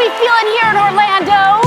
we feeling here in Orlando?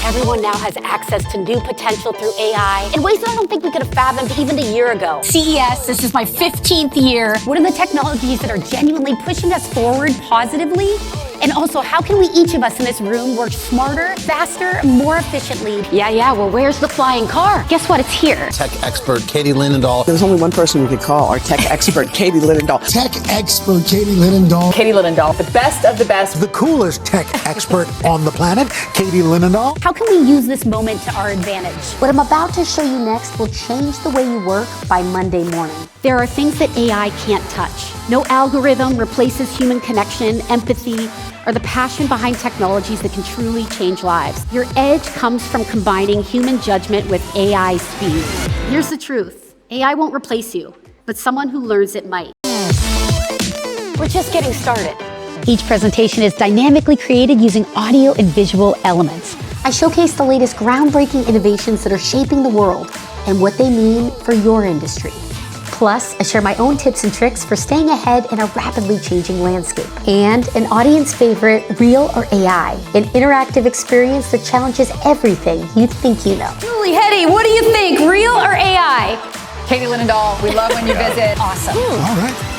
Everyone now has access to new potential through AI in ways that I don't think we could have fathomed even a year ago. CES, this is my 15th year. What are the technologies that are genuinely pushing us forward positively? And also, how can we, each of us in this room, work smarter, faster, more efficiently? Yeah, well, where's the flying car? Guess what? It's here. Tech expert Katie Linendoll. There's only one person we could call, our tech expert, Katie Linendoll. Tech expert Katie Linendoll. Katie Linendoll, the best of the best. The coolest tech expert on the planet, Katie Linendoll. How can we use this moment to our advantage? What I'm about to show you next will change the way you work by Monday morning. There are things that AI can't touch. No algorithm replaces human connection, empathy, or the passion behind technologies that can truly change lives. Your edge comes from combining human judgment with AI speed. Here's the truth. AI won't replace you, but someone who learns it might. We're just getting started. Each presentation is dynamically created using audio and visual elements. I showcase the latest groundbreaking innovations that are shaping the world and what they mean for your industry. Plus, I share my own tips and tricks for staying ahead in a rapidly changing landscape. And an audience favorite, Real or AI, an interactive experience that challenges everything you think you know. Julie, Hetty, what do you think, Real or AI? Katie Linendoll, we love when you visit. Awesome. All right.